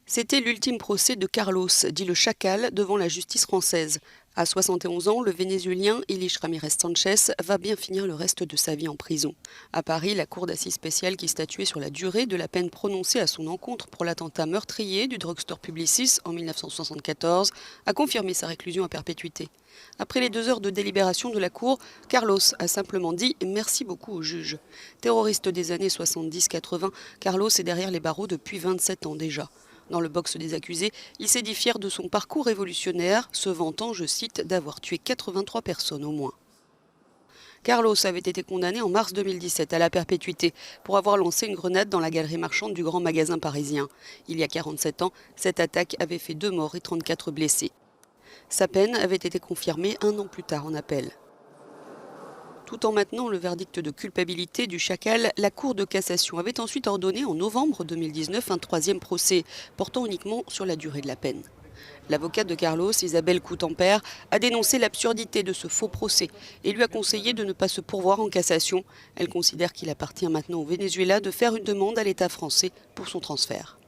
C'était l'ultime procès de Carlos, dit le Chacal, devant la justice française. À 71 ans, le Vénézuélien Ilich Ramirez Sanchez va bien finir le reste de sa vie en prison. À Paris, la cour d'assises spéciale qui statuait sur la durée de la peine prononcée à son encontre pour l'attentat meurtrier du drugstore Publicis en 1974 a confirmé sa réclusion à perpétuité. Après les 2 heures de délibération de la cour, Carlos a simplement dit « merci beaucoup au juge ». Terroriste des années 70-80, Carlos est derrière les barreaux depuis 27 ans déjà. Dans le box des accusés, il s'est dit fier de son parcours révolutionnaire, se vantant, je cite, d'avoir tué 83 personnes au moins. Carlos avait été condamné en mars 2017 à la perpétuité pour avoir lancé une grenade dans la galerie marchande du grand magasin parisien. Il y a 47 ans, cette attaque avait fait 2 morts et 34 blessés. Sa peine avait été confirmée 1 an plus tard en appel. Tout en maintenant le verdict de culpabilité du Chacal, la Cour de cassation avait ensuite ordonné en novembre 2019 un 3e procès, portant uniquement sur la durée de la peine. L'avocate de Carlos, Isabelle Coutempère, a dénoncé l'absurdité de ce faux procès et lui a conseillé de ne pas se pourvoir en cassation. Elle considère qu'il appartient maintenant au Venezuela de faire une demande à l'État français pour son transfert.